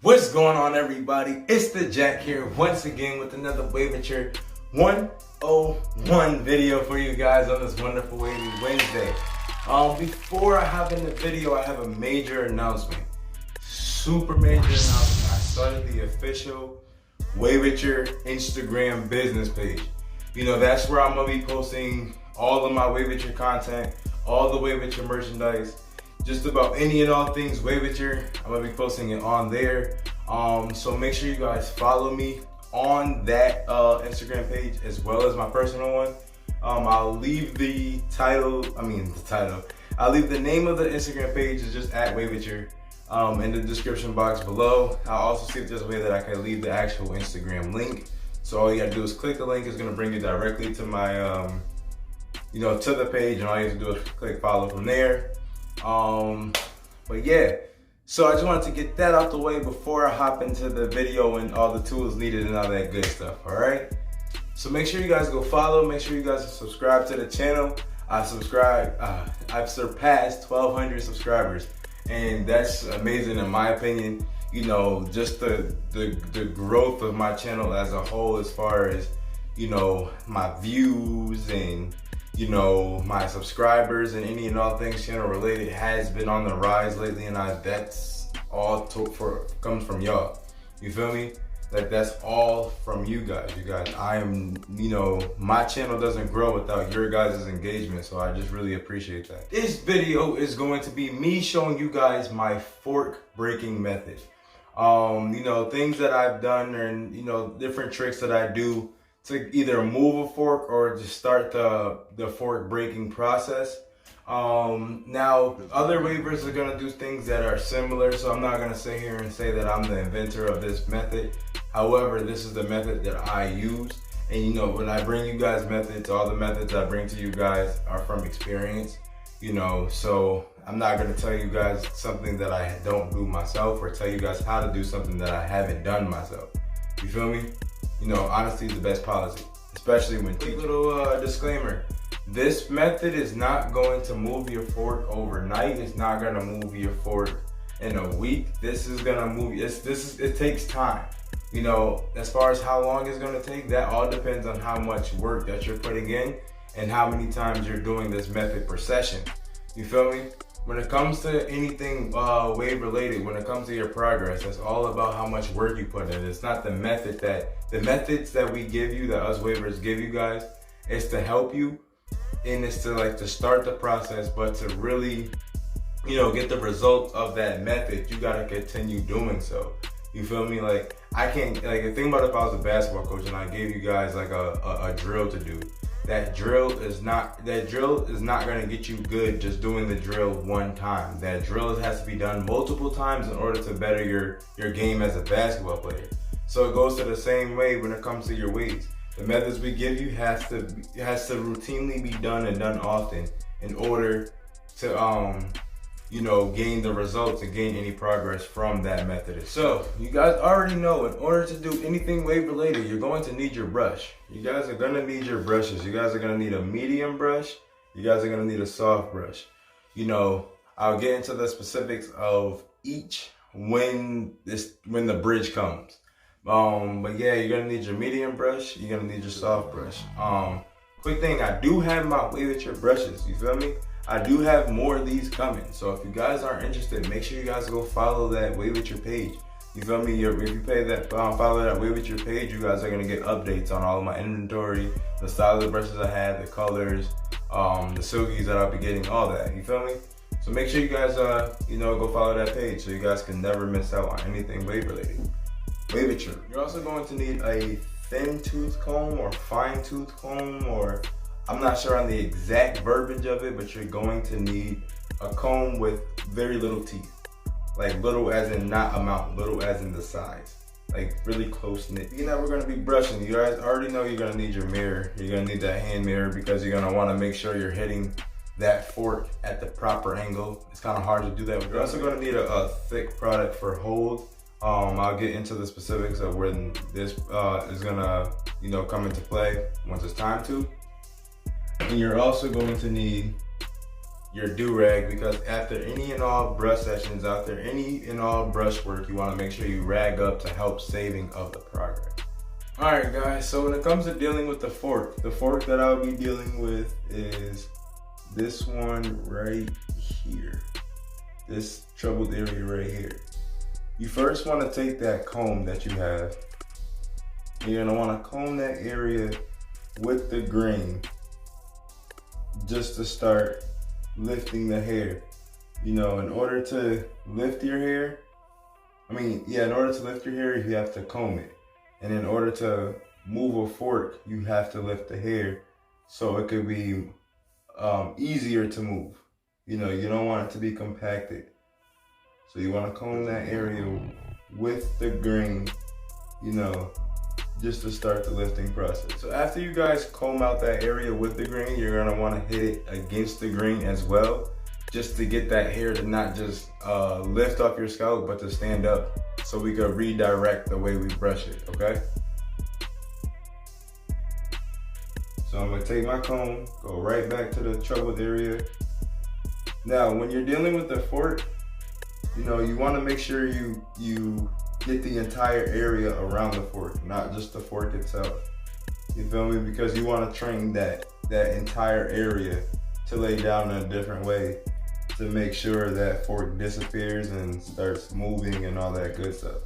What's going on, everybody? It's the Jack here once again with another Waveiture 101 video for you guys on this wonderful Wavy Wednesday. Before I hop in the video, I have a major announcement. Super major announcement. I started the official Waveiture Instagram business page. You know, that's where I'm gonna be posting all of my Waveiture content, all the Waveiture merchandise, just about any and all things Waveiture. I'm gonna be posting it on there. So make sure you guys follow me on that Instagram page as well as my personal one. I'll leave the title. I'll leave the name of the Instagram page is just at Waveiture in the description box below. I'll also see if there's a way that I can leave the actual Instagram link. So all you gotta do is click the link. It's gonna bring you directly to my, to the page, and all you have to do is click follow from there. But yeah, so I just wanted to get that out the way before I hop into the video and all the tools needed and all that good stuff, all right? So make sure you guys go follow, make sure you guys subscribe to the channel. I've surpassed 1,200 subscribers, and that's amazing in my opinion. You know, just the growth of my channel as a whole, as far as, you know, my views and, you know, my subscribers and any and all things channel related has been on the rise lately, and that's all comes from y'all. You feel me? Like, that's all from you guys. I am, you know, my channel doesn't grow without your guys' engagement, so I just really appreciate that. This video is going to be me showing you guys my fork breaking method. You know, things that I've done, and, you know, different tricks that I do to either move a fork or just start the fork breaking process. Now, other waivers are gonna do things that are similar, so I'm not gonna sit here and say that I'm the inventor of this method. However, this is the method that I use. And you know, when I bring you guys methods, all the methods I bring to you guys are from experience, you know, so I'm not gonna tell you guys something that I don't do myself, or tell you guys how to do something that I haven't done myself. You feel me? You know, honesty is the best policy, especially when teaching. Little disclaimer, this method is not going to move your fork overnight. It's not gonna move your fork in a week. This is gonna move, it takes time. You know, as far as how long it's gonna take, that all depends on how much work that you're putting in and how many times you're doing this method per session. You feel me? When it comes to anything wave related, when it comes to your progress, it's all about how much work you put in. It's not the methods that we give you, that us waivers give you guys, it's to help you, and it's to start the process. But to really, you know, get the results of that method, you gotta continue doing so. You feel me? Like, I can't, like, think about if I was a basketball coach and I gave you guys like a drill to do. That drill is not gonna get you good just doing the drill one time. That drill has to be done multiple times in order to better your game as a basketball player. So it goes to the same way when it comes to your weights. The methods we give you has to routinely be done, and done often, in order to you know, gain the results and gain any progress from that method. So you guys already know, in order to do anything wave related, you're going to need your brush. You guys are gonna need your brushes. You guys are gonna need a medium brush. You guys are gonna need a soft brush. You know, I'll get into the specifics of each when the bridge comes. But yeah, you're gonna need your medium brush. You're gonna need your soft brush. Quick thing, I do have my Waveiture brushes. You feel me? I do have more of these coming. So if you guys are interested, make sure you guys go follow that Waveiture page. You feel me? If you follow that Waveiture page, you guys are gonna get updates on all of my inventory, the style of the brushes I have, the colors, the silkies that I'll be getting, all that. You feel me? So make sure you guys, go follow that page so you guys can never miss out on anything wave related. Waveiture. You're also going to need a thin tooth comb or fine tooth comb, or I'm not sure on the exact verbiage of it, but you're going to need a comb with very little teeth. Like, little as in not amount, little as in the size. Like, really close knit. You know, we're gonna be brushing. You guys already know you're gonna need your mirror. You're gonna need that hand mirror, because you're gonna wanna make sure you're hitting that fork at the proper angle. It's kind of hard to do that. You're also gonna need a thick product for hold. I'll get into the specifics of when this is gonna, you know, come into play once it's time to. And you're also going to need your do-rag, because after any and all brush sessions, after any and all brush work, you want to make sure you rag up to help saving of the progress. Alright guys, so when it comes to dealing with the fork that I'll be dealing with is this one right here. This troubled area right here. You first want to take that comb that you have. You're going to want to comb that area with the grain just to start lifting the hair. You know, in order to lift your hair, in order to lift your hair, you have to comb it. And in order to move a fork, you have to lift the hair so it could be easier to move. You know, you don't want it to be compacted. So you want to comb that area with the grain, you know, just to start the lifting process. So after you guys comb out that area with the grain, you're gonna want to hit it against the grain as well, just to get that hair to not just lift off your scalp, but to stand up, so we could redirect the way we brush it, okay? So I'm gonna take my comb, go right back to the troubled area. Now, when you're dealing with the fork, you know, you wanna make sure you get the entire area around the fork, not just the fork itself. You feel me? Because you wanna train that entire area to lay down in a different way to make sure that fork disappears and starts moving and all that good stuff.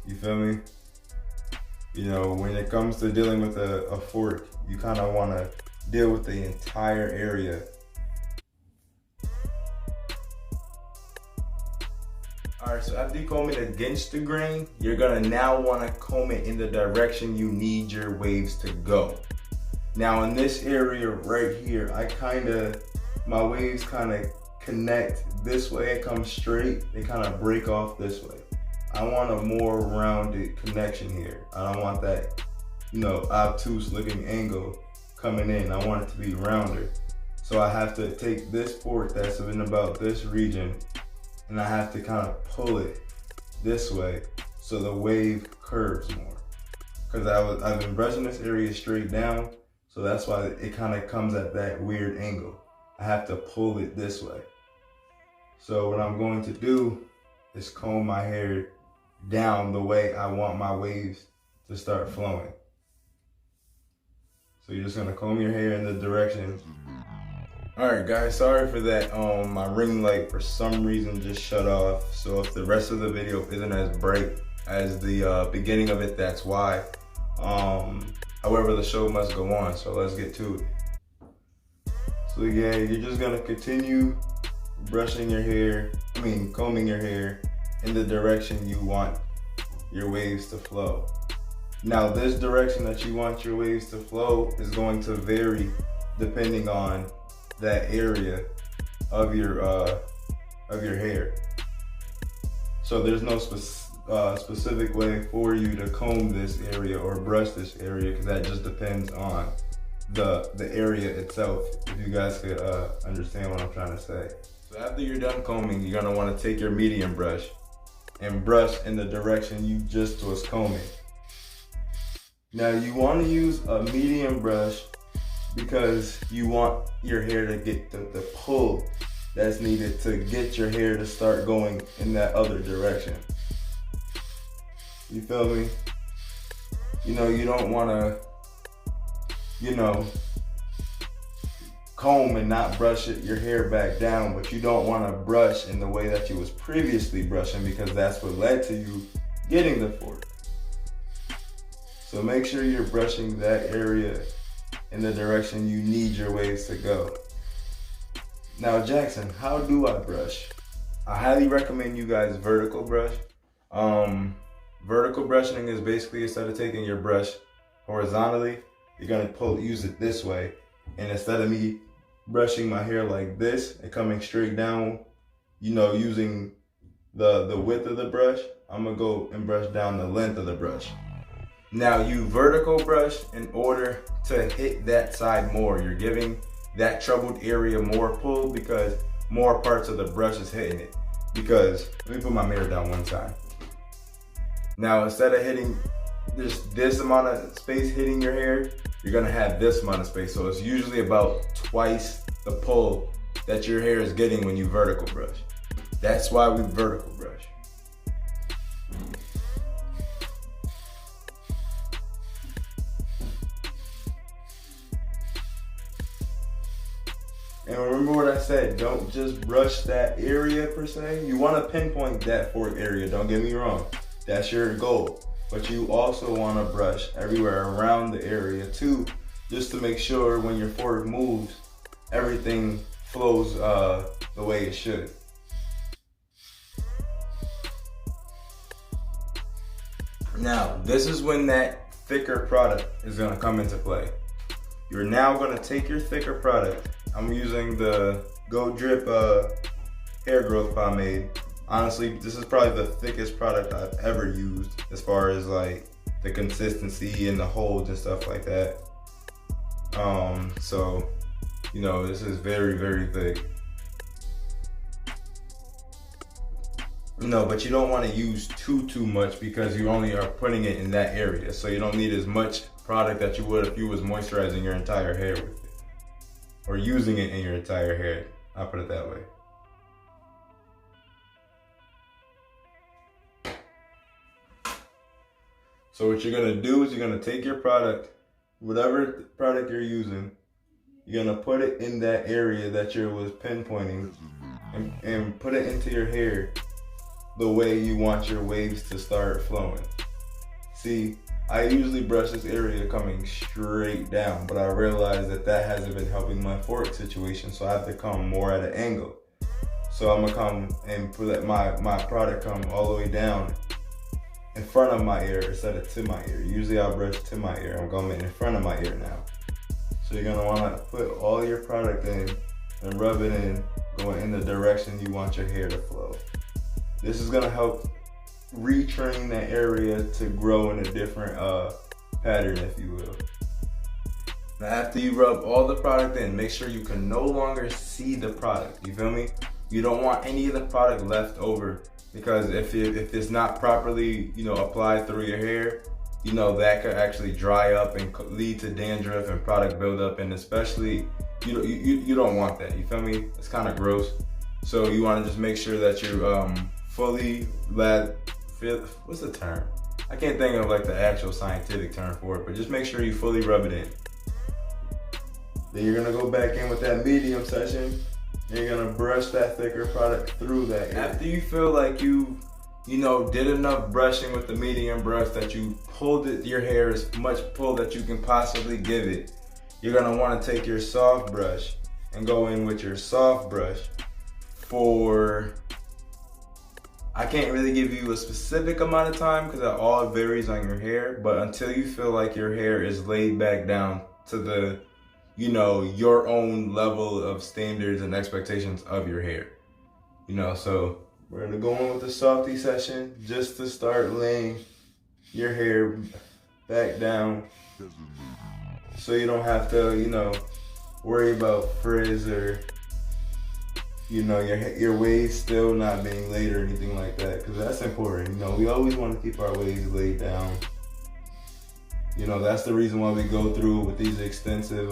You feel me? You know, when it comes to dealing with a fork, you kind of want to deal with the entire area. Alright, so after you comb it against the grain, you're gonna now want to comb it in the direction you need your waves to go. Now in this area right here, my waves kind of connect this way, it comes straight, they kind of break off this way. I want a more rounded connection here. I don't want that, you know, obtuse looking angle coming in. I want it to be rounder. So I have to take this fork that's in about this region, and I have to kind of pull it this way so the wave curves more. Because I've been brushing this area straight down, so that's why it kind of comes at that weird angle. I have to pull it this way. So what I'm going to do is comb my hair down the way I want my waves to start flowing. So you're just gonna comb your hair in the direction. Alright guys, sorry for that. My ring light for some reason just shut off. So if the rest of the video isn't as bright as the beginning of it, that's why. However, the show must go on, so let's get to it. So yeah, you're just gonna continue brushing your hair, combing your hair in the direction you want your waves to flow. Now this direction that you want your waves to flow is going to vary depending on that area of your hair. So there's no specific way for you to comb this area or brush this area, because that just depends on the area itself, if you guys could understand what I'm trying to say. So after you're done combing, you're gonna wanna take your medium brush and brush in the direction you just was combing. Now you wanna use a medium brush because you want your hair to get the pull that's needed to get your hair to start going in that other direction. You feel me? You know, you don't wanna, comb and not brush your hair back down, but you don't want to brush in the way that you was previously brushing, because that's what led to you getting the fork. So make sure you're brushing that area in the direction you need your waves to go. Now Jackson, how do I brush? I highly recommend you guys vertical brush. Vertical brushing is basically, instead of taking your brush horizontally, you're gonna use it this way, and instead of me brushing my hair like this and coming straight down, using the width of the brush, I'm gonna go and brush down the length of the brush. Now you vertical brush in order to hit that side more. You're giving that troubled area more pull because more parts of the brush is hitting it. Because, let me put my mirror down one time. Now instead of hitting this amount of space hitting your hair, you're gonna have this amount of space. So it's usually about twice the pull that your hair is getting when you vertical brush. That's why we vertical brush. And remember what I said, don't just brush that area per se. You want to pinpoint that fork area, don't get me wrong. That's your goal. But you also want to brush everywhere around the area too, just to make sure when your fork moves, everything flows the way it should. Now, this is when that thicker product is going to come into play. You're now going to take your thicker product. I'm using the Go Drip hair growth pomade. Honestly, this is probably the thickest product I've ever used as far as like the consistency and the holds and stuff like that. So, you know, this is very, very thick. No, but you don't want to use too much because you only are putting it in that area. So you don't need as much product that you would if you was moisturizing your entire hair with it. Or using it in your entire hair. I'll put it that way. So what you're gonna do is you're gonna take your product, whatever product you're using, you're gonna put it in that area that you was pinpointing and put it into your hair the way you want your waves to start flowing. See, I usually brush this area coming straight down, but I realized that that hasn't been helping my fork situation, so I have to come more at an angle. So I'm gonna come and let my product come all the way down in front of my ear instead of to my ear. Usually I brush to my ear. I'm going in front of my ear now. So you're gonna wanna put all your product in and rub it in, going in the direction you want your hair to flow. This is gonna help retrain that area to grow in a different pattern, if you will. Now after you rub all the product in, make sure you can no longer see the product, you feel me? You don't want any of the product left over, because if it's not properly, you know, applied through your hair, you know, that could actually dry up and lead to dandruff and product buildup, and especially, you don't want that, you feel me? It's kind of gross. So you want to just make sure that you're fully what's the term? I can't think of like the actual scientific term for it, but just make sure you fully rub it in. Then you're gonna go back in with that medium section. And you're gonna brush that thicker product through that area. After you feel like you did enough brushing with the medium brush, that you pulled your hair as much pull that you can possibly give it, you're gonna want to take your soft brush and go in with your soft brush for, I can't really give you a specific amount of time because it all varies on your hair, but until you feel like your hair is laid back down to the, your own level of standards and expectations of your hair. So we're gonna go in with the softy session just to start laying your hair back down so you don't have to, worry about frizz or your waves still not being laid or anything like that, because that's important. We always want to keep our waves laid down. That's the reason why we go through with these extensive,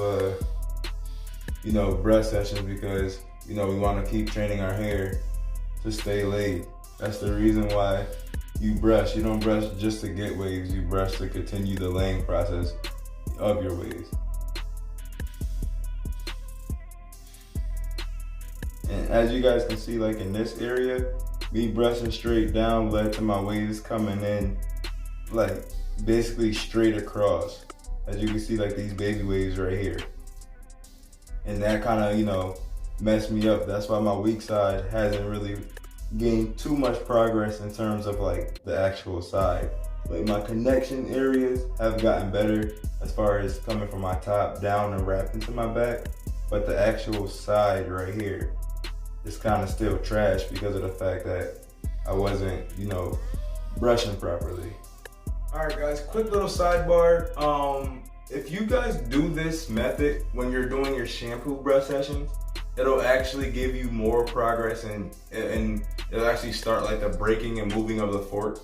brush sessions, because, we want to keep training our hair to stay laid. That's the reason why you brush. You don't brush just to get waves, you brush to continue the laying process of your waves. And as you guys can see, like in this area, me brushing straight down led to my waves coming in, like basically straight across. As you can see, like these baby waves right here. And that kind of, messed me up. That's why my weak side hasn't really gained too much progress in terms of like the actual side. Like my connection areas have gotten better as far as coming from my top down and wrapped into my back. But the actual side right here, it's kind of still trash because of the fact that I wasn't, brushing properly. All right, guys, quick little sidebar. If you guys do this method when you're doing your shampoo brush sessions, it'll actually give you more progress and it'll actually start like the breaking and moving of the fork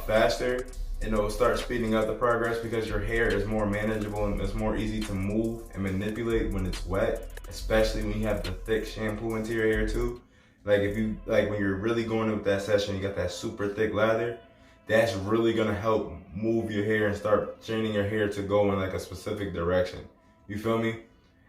faster. and it'll start speeding up the progress because your hair is more manageable and it's more easy to move and manipulate when it's wet, especially when you have the thick shampoo into your hair too. Like if you, like when you're really going with that session, you got that super thick lather, that's really gonna help move your hair and start training your hair to go in like a specific direction. You feel me?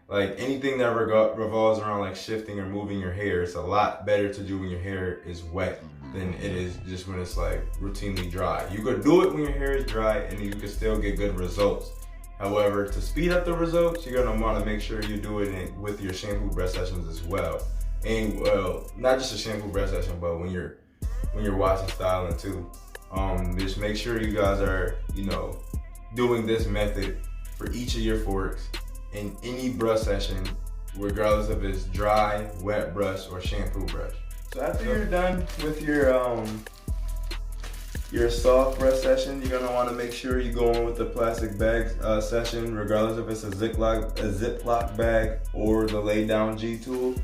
Like anything that revolves around like shifting or moving your hair, it's a lot better to do when your hair is wet than it is just when it's like routinely dry. You could do it when your hair is dry and you can still get good results. However, to speed up the results, you're gonna wanna make sure you do it with your shampoo brush sessions as well. And well, not just a shampoo brush session, but when you're washing, styling too. Just make sure you guys are, you know, doing this method for each of your forks in any brush session, regardless if it's dry, wet brush, or shampoo brush. So after you're done with your soft brush session, you're gonna want to make sure you go in with the plastic bag session, regardless if it's a Ziploc bag or the lay down G tool.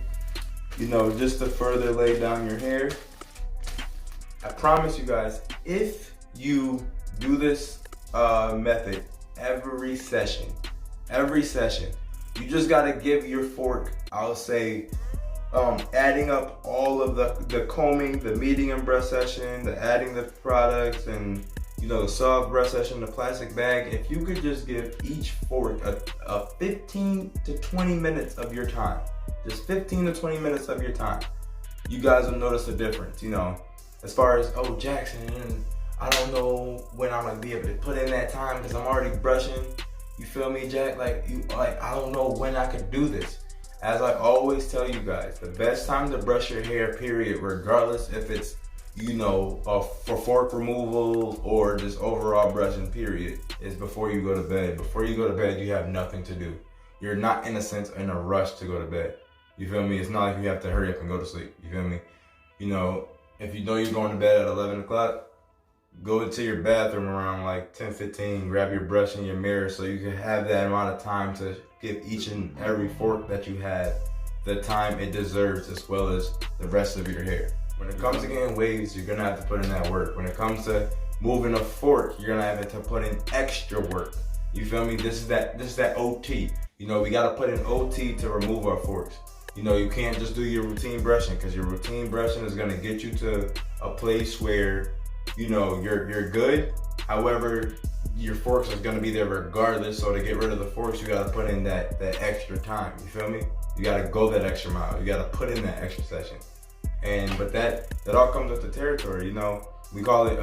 You know, just to further lay down your hair. I promise you guys, if you do this method every session, you just gotta give your fork, I'll say, adding up all of the combing, the medium brush session, the adding the products, and you know, the soft brush session, the plastic bag. If you could just give each fork a 15 to 20 minutes of your time, just 15 to 20 minutes of your time, you guys will notice a difference. You know, as far as, oh, Jackson, I don't know when I'm gonna be able to put in that time because I'm already brushing. You feel me, Jack? Like I don't know when I could do this. As I always tell you guys, the best time to brush your hair, period, regardless if it's, you know, for fork removal or just overall brushing, period, is before you go to bed. Before you go to bed, you have nothing to do. You're not, in a sense, in a rush to go to bed. You feel me? It's not like you have to hurry up and go to sleep. You feel me? You know, if you know you're going to bed at 11 o'clock, go into your bathroom around like 10:15, grab your brush and your mirror so you can have that amount of time to give each and every fork that you have the time it deserves, as well as the rest of your hair. When it comes to getting waves, you're gonna have to put in that work. When it comes to moving a fork, you're gonna have to put in extra work. You feel me? This is that OT. You know, we gotta put in OT to remove our forks. You know, you can't just do your routine brushing, because your routine brushing is gonna get you to a place where, you know, you're good. However, your forks is gonna be there regardless. So to get rid of the forks, you gotta put in that extra time. You feel me? You gotta go that extra mile. You gotta put in that extra session. But that all comes with the territory. You know, we call it,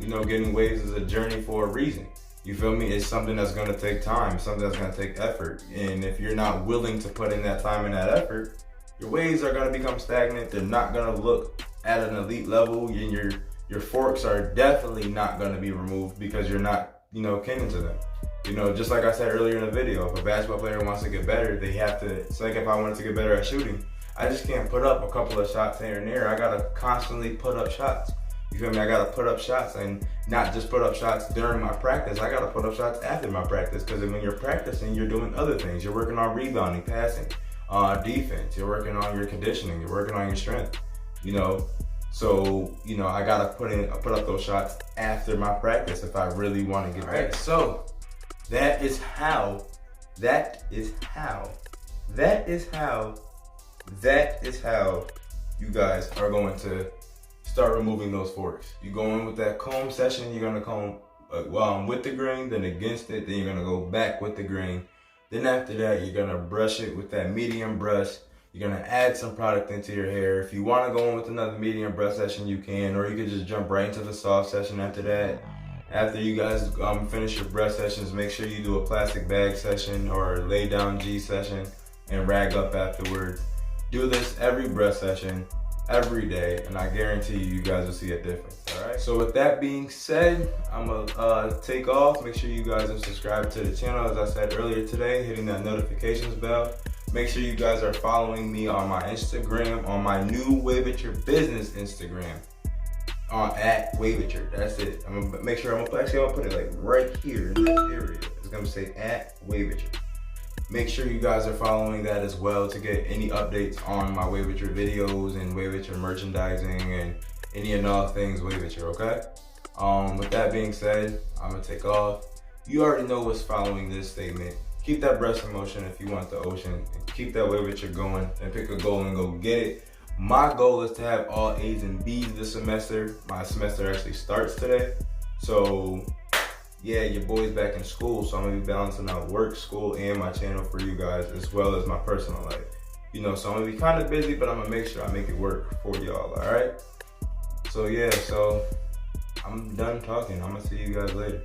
you know, getting waves is a journey for a reason. You feel me? It's something that's gonna take time, something that's gonna take effort. And if you're not willing to put in that time and that effort, your waves are gonna become stagnant. They're not gonna look at an elite level, and your forks are definitely not gonna be removed because you're not, you know, caning to them. You know, just like I said earlier in the video, if a basketball player wants to get better, they have to, it's like if I wanted to get better at shooting, I just can't put up a couple of shots here and there. I gotta constantly put up shots. You feel me? I gotta put up shots, and not just put up shots during my practice. I gotta put up shots after my practice, because when you're practicing, you're doing other things. You're working on rebounding, passing, defense. You're working on your conditioning. You're working on your strength. You know, so you know I gotta put up those shots after my practice if I really want to get better. So that is how you guys are going to start removing those forks. You go in with that comb session, you're gonna comb with the grain, then against it, then you're gonna go back with the grain. Then after that, you're gonna brush it with that medium brush. You're gonna add some product into your hair. If you wanna go in with another medium brush session, you can, or you could just jump right into the soft session after that. After you guys finish your brush sessions, make sure you do a plastic bag session or lay down G session and rag up afterwards. Do this every brush session, every day, and I guarantee you guys will see a difference. All right. So with that being said, I'm gonna take off. Make sure you guys are subscribed to the channel, as I said earlier today, hitting that notifications bell. Make sure you guys are following me on my Instagram, on my new Waveiture business Instagram, at Waveiture. That's it. I'm gonna make sure I'm gonna put it like right here in this area. It's gonna say at Waveiture. Make sure you guys are following that as well to get any updates on my Waveiture videos and Waveiture merchandising and any and all things Waveiture, okay? With that being said, I'm gonna take off. You already know what's following this statement. Keep that breast in motion if you want the ocean, and keep that Waveiture going, and pick a goal and go get it. My goal is to have all A's and B's this semester. My semester actually starts today. So yeah, your boy's back in school, so I'm gonna be balancing out work, school, and my channel for you guys, as well as my personal life. You know, so I'm gonna be kind of busy, but I'm gonna make sure I make it work for y'all, all right? So yeah, so I'm done talking. I'm gonna see you guys later.